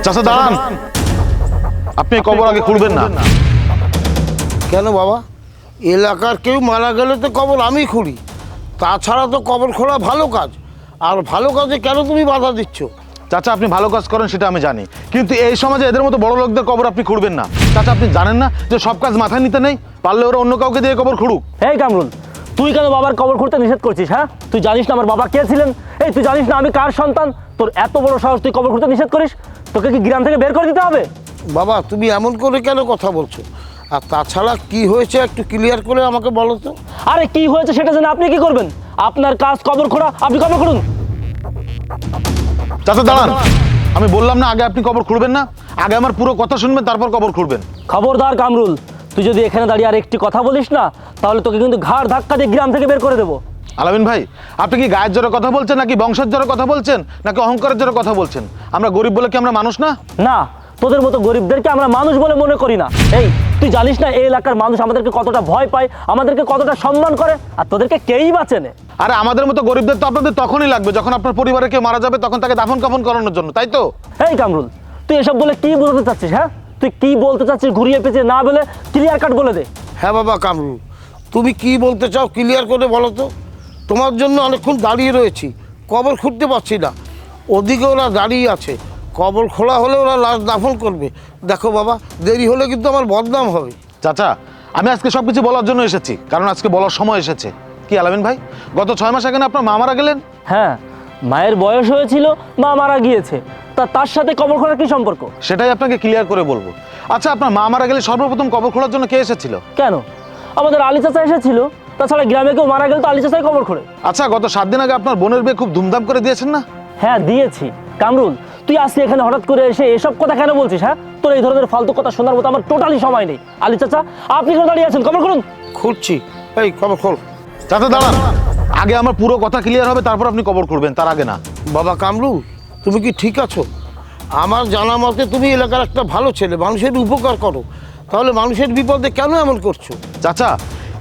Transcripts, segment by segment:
চাচা দাঁড়ান, আপনি কবর আগে খুঁড়বেন না। কেন বাবা? এলাকার কেউ মারা গেলে তো কবর আমি খুঁড়ি, তাছাড়া তো কবর খোঁড়া ভালো কাজ, আর ভালো কাজে কেন তুমি বাধা দিচ্ছ? চাচা আপনি ভালো কাজ করেন সেটা আমি জানি, কিন্তু এই সমাজে এদের মতো বড় লোকদের কবর আপনি খুঁড়বেন না। চাচা আপনি জানেন না যে সব কাজ মাথায় নিতে নেই, পারলে ওরা অন্য কাউকে দিয়ে কবর খুঁড়ুক। এই কামরুল, তুই কেন বাবার কবর খুঁড়তে নিষেধ করছিস? হ্যাঁ, তুই জানিস না আমার বাবা কে ছিলেন? এই তুই জানিস না আমি কার সন্তান? তোর এত বড় সাহস, তুই কবর খুঁড়তে নিষেধ করিস? তোকে কি গ্রাম থেকে বের করে দিতে হবে? বাবা তুমি এমন করে কেন কথা বলছো? আর তাছাড়া কি হয়েছে একটু ক্লিয়ার করে আমাকে বলো তো। আরে কি হয়েছে সেটা জেনে আপনি কি করবেন? আপনার কাজ কবর খোঁড়া, আপনি কবর খুঁড়ুন। চাচা দাঁড়ান, আমি বললাম না আগে আপনি কবর খুঁড়বেন না? আগে আমার পুরো কথা শুনবেন, তারপর কবর খুঁড়বেন। খবরদার কামরুল, তুই যদি এখানে দাঁড়িয়ে আর একটি কথা বলিস না, তাহলে তোকে কিন্তু ঘাড় ধাক্কা দিয়ে গ্রাম থেকে বের করে দেবো। আলামিন ভাই, আপনি কি গায়ের জোরে কথা বলছেন, নাকি বংশের জোরে কথা বলছেন, নাকি অহংকারের জোরে কথা বলছেন? আমরা গরিব বলে কি আমরা মানুষ না? না, তোদের মতো গরিবদেরকে আমরা মানুষ বলে মনে করি না। এই তুই জানিস না এই এলাকার মানুষ আমাদেরকে কতটা ভয় পায়, আমাদেরকে কতটা সম্মান করে, আর তোদেরকে কেই বা চেনে? আরে আমাদের মতো গরিবদের তো আপনাদের তখনই লাগবে যখন আপনার পরিবারে কেউ মারা যাবে, তখন তাকে দাফন কাফন করানোর জন্য, তাই তো? এই কামরুল, তুই এসব বলে কি বোঝাতে চাচ্ছিস? হ্যাঁ, তুই কি বলতে চাচ্ছিস ঘুরিয়ে পেঁচিয়ে না বলে ক্লিয়ার কাট বলে দে। হ্যাঁ বাবা কামরুল, তুমি কি বলতে চাও ক্লিয়ার করে বলো তো। তোমার জন্য অনেকক্ষণ দাঁড়িয়ে রয়েছি, কবর খুঁড়তে পারছি না, ওদিকে ওরা দাঁড়িয়ে আছে, কবর খোলা হলে ওরা লাশ দাফন করবে। দেখো বাবা, দেরি হলে কিন্তু আমার বদনাম হবে। চাচা আমি আজকে সবকিছু বলার জন্য এসেছি, কারণ আজকে বলার সময় এসেছে। কি আলামিন ভাই, গত 6 মাস আগে না আপনার মা মারা গেলেন? হ্যাঁ, মায়ের বয়স হয়েছিল, মা মারা গিয়েছে, তার সাথে কবর খোঁড়ার কি সম্পর্ক? সেটাই আপনাকে ক্লিয়ার করে বলবো। আচ্ছা আপনার মা মারা গেলে সর্বপ্রথম কবর খোঁড়ার জন্য কে এসেছিল? কেন, আমাদের আলী চাচা এসেছিল। তাছাড়া গ্রামে কেউ মারা গেলে তো আলী চাচাই কবর খোঁড়ে। আচ্ছা গত 7 দিন আগে আপনার বোনের বিয়ে খুব ধুমধাম করে দিয়েছেন না? হ্যাঁ দিয়েছি। কামরুল, তুই আসলি এখানে হঠাৎ করে এসে এসব কথা কেন বলছিস? হ্যাঁ, তোর এই ধরনের ফালতু কথা শোনার মতো আমার টোটালি সময় নেই। আলী চাচা, আপনি কেন দাঁড়িয়ে আছেন? কবর করুন। খুঁড়ছি, এই কবর খোল। চাচা দাঁড়ান, আগে আমার পুরো কথা ক্লিয়ার হবে, তারপর আপনি কবর খুঁড়বেন, তার আগে না। বাবা কামরুল, তুমি কি ঠিক আছো? আমার জানা মতে তুমি এলাকার একটা ভালো ছেলে, মানুষের উপকার করো, তাহলে মানুষের বিপদে কেন এমন করছো? চাচা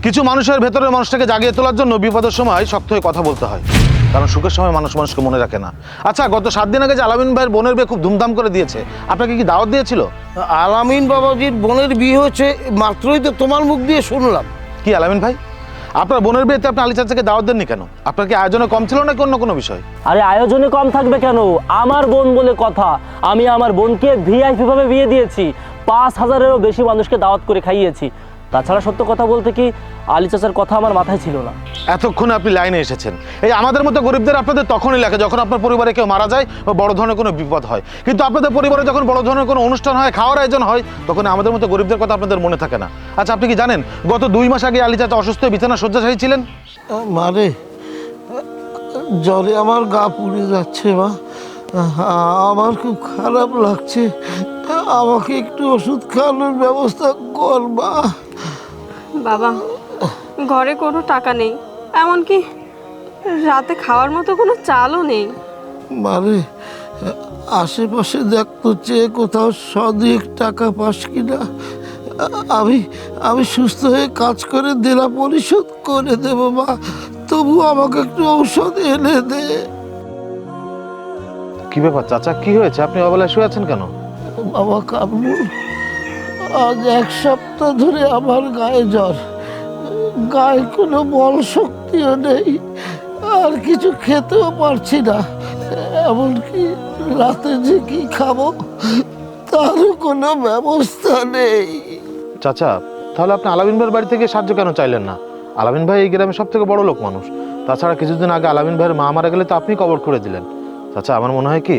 কিছু মানুষের ভেতরের মানুষটাকে জাগিয়ে তোলার জন্য বিপদের সময় শক্ত হয়ে কথা বলতে হয়, কারণ সুখের সময় মানুষ মানুষকে মনে রাখে না। আচ্ছা গত 7 দিন আগে যে আলামিন ভাইয়ের বোনের বিয়ে খুব ধুমধাম করে দিয়েছে, আপনাকে কি দাওয়াত দিয়েছিল? আলামিন বাবাজির বোনের বিয়ে হয়েছে মাত্রই তো তোমার মুখ দিয়ে শুনলাম। কি আলামিন ভাই, আপনার বোনের বিয়েতে আপনি আলী চাচাকে দাওয়াত দেননি কেন? আপনার কি আয়োজনে কম ছিল নাকি অন্য কোনো বিষয়? আরে আয়োজনে কম থাকবে কেন? আমার বোন বলে কথা, আমি আমার বোনকে ভিআইপি ভাবে বিয়ে দিয়েছি, 5,000-এরও বেশি মানুষকে দাওয়াত করে খাইয়েছি। তাছাড়া সত্য কথা বলতে কি, আলী চাচার কথা আমার মাথায় ছিল না। এতক্ষণে আপনি লাইনে এসেছেন। এই আমাদের মতো গরিবদের আপনাদের তখনই লাগে যখন আপনার পরিবারে কেউ মারা যায় বা বড় ধরনের কোনো বিপদ হয়, কিন্তু আপনাদের পরিবারে যখন বড় ধরনের কোনো অনুষ্ঠান হয়, খাওয়ার আয়োজন হয়, তখন আমাদের মতো গরিবদের কথা আপনাদের মনে থাকে না। আচ্ছা আপনি কি জানেন গত 2 মাস আগে আলী চাচা অসুস্থ হয়ে বিছানা শয্যাশায়ী ছিলেন? মারে, জ্বরে আমার গা পুড়ে যাচ্ছে মা, আমার খুব খারাপ লাগছে, আমাকে একটু ওষুধ খাওয়ানোর ব্যবস্থা কর মা। বাবা, ঘরে কোনো টাকা নেই, এমনকি রাতে খাওয়ার মতো কোনো চালও নেই। মারে, আশেপাশে দেখতো চেয়ে কোথাও 100-2 টাকা পাস কিনা, আমি সুস্থ হয়ে কাজ করে দেনা পরিশোধ করে দেবো মা, তবু আমাকে একটু ঔষধ এনে দে। কি ব্যাপার চাচা, কি হয়েছে? আপনি অবলায় শুয়ে আছেন কেন? বাবা কামরুল, আজ 1 সপ্তাহ ধরে আমার গায়ে জ্বর, গায়ে কোনো বল শক্তিও নেই, আর কিছু খেতেও পারছি না, এমনকি রাতে যে কি খাবো তারও কোনো ব্যবস্থা নেই। চাচা তাহলে আপনি আলামিন ভাইয়ের বাড়ি থেকে সাহায্য কেন চাইলেন না? আলামিন ভাই এই গ্রামের সব থেকে বড় লোক মানুষ। তাছাড়া কিছুদিন আগে আলামিন ভাইয়ের মা মারা গেলে তো আপনি কবর করে দিলেন। চাচা আমার মনে হয় কি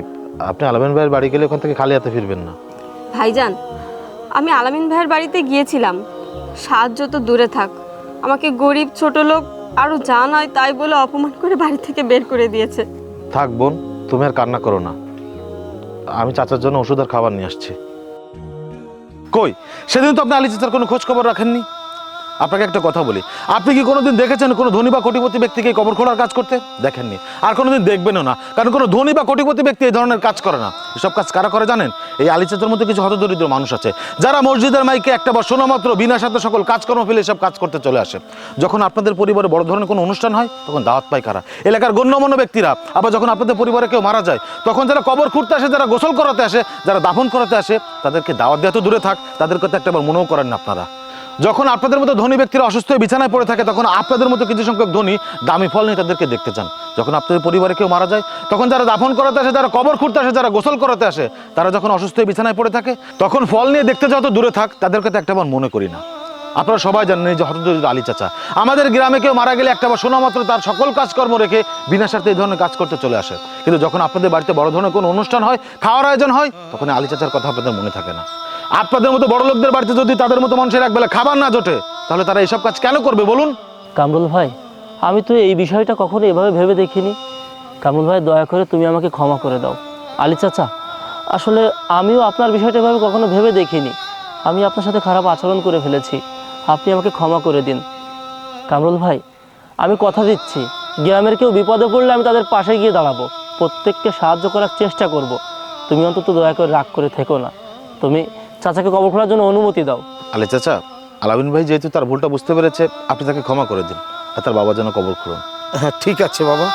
আপনি আলামিন ভাইয়ের বাড়ি গেলে ওখান থেকে খালি হাতে ফিরবেন না। ভাইজান, আমি আলামিন ভাইয়ের বাড়িতে গিয়েছিলাম, সাহায্য তো দূরে থাক, আমাকে গরিব ছোট লোক আরও যা নয় তাই বলে অপমান করে বাড়ি থেকে বের করে দিয়েছে। থাক বোন, তুমি আর কান্না করো না, আমি চাচার জন্য ওষুধ আর খাবার নিয়ে আসছি। কই সেদিন তো আপনি আলী চাচার কোনো খোঁজ খবর রাখেননি। আপনাকে একটা কথা বলি, আপনি কি কোনোদিন দেখেছেন কোনো ধনী বা কোটিপতি ব্যক্তিকে কবর খোঁড়ার কাজ করতে? দেখেননি, আর কোনোদিন দেখবেনও না, কারণ কোনো ধনী বা কোটিপতি ব্যক্তি এই ধরনের কাজ করে না। এসব কাজ কারা করে জানেন? এই আলী চাচার মতো কিছু হতদরিদ্র মানুষ আছে, যারা মসজিদের মাইকে একটা বা শোনা মাত্র বিনা সাথে সকল কাজকর্ম ফেলে এসব কাজ করতে চলে আসে। যখন আপনাদের পরিবারে বড় ধরনের কোনো অনুষ্ঠান হয় তখন দাওয়াত পায় কারা? এলাকার গণ্যমান্য ব্যক্তিরা। আবার যখন আপনাদের পরিবারে কেউ মারা যায় তখন যারা কবর খুঁড়তে আসে, যারা গোসল করাতে আসে, যারা দাফন করাতে আসে, তাদেরকে দাওয়াত দেওয়া তো দূরে থাক, তাদের কথা একটা বার মনেও করেন না আপনারা। যখন আপনাদের মতো ধনী ব্যক্তিরা অসুস্থ হয়ে বিছানায় পড়ে থাকে তখন আপনাদের মতো কিছু সংখ্যক ধনী দামি ফল নিয়ে তাদেরকে দেখতে চান। যখন আপনাদের পরিবারে কেউ মারা যায় তখন যারা দাফন করাতে আসে, যারা কবর খুঁড়তে আসে, যারা গোসল করাতে আসে, তারা যখন অসুস্থ হয়ে বিছানায় পড়ে থাকে তখন ফল নিয়ে দেখতে যাওয়া তো দূরে থাক, তাদেরকে তো একটাবার মনে করি না। আপনারা সবাই জানেন এই যে হতদরিদ্র আলী চাচা, আমাদের গ্রামে কেউ মারা গেলে একটা বার শোনা মাত্র তার সকল কাজকর্ম রেখে বিনা স্বার্থে এই ধরনের কাজ করতে চলে আসে। কিন্তু যখন আপনাদের বাড়িতে বড় ধরনের কোনো অনুষ্ঠান হয়, খাওয়ার আয়োজন হয়, তখন আলী চাচার কথা আপনাদের মনে থাকে না। আপনাদের মতো বড় লোকদের বাড়িতে যদি তাদের মতো মানুষের একবেলা খাবার না জোটে তাহলে তারা এইসব কাজ কেন করবে বলুন? কামরুল ভাই, আমি তো এই বিষয়টা কখনো এভাবে ভেবে দেখিনি। কামরুল ভাই, দয়া করে তুমি আমাকে ক্ষমা করে দাও। আলী চাচা, আসলে আমিও আপনার বিষয়টা এভাবে কখনো ভেবে দেখিনি। আমি আপনার সাথে খারাপ আচরণ করে ফেলেছি, আপনি আমাকে ক্ষমা করে দিন। কামরুল ভাই, আমি কথা দিচ্ছি, গ্রামের কেউ বিপদে পড়লে আমি তাদের পাশে গিয়ে দাঁড়াবো, প্রত্যেককে সাহায্য করার চেষ্টা করব। তুমি অন্তত দয়া করে রাগ করে থেকো না। তুমি চাচাকে কবর খোঁড়ার জন্য অনুমতি দাও। আলী চাচা, আলামিন ভাই যেহেতু তার ভুলটা বুঝতে পেরেছে, আপনি তাকে ক্ষমা করে দিন আর তার বাবা যেন কবর খুঁড়ুন। হ্যাঁ, ঠিক আছে বাবা।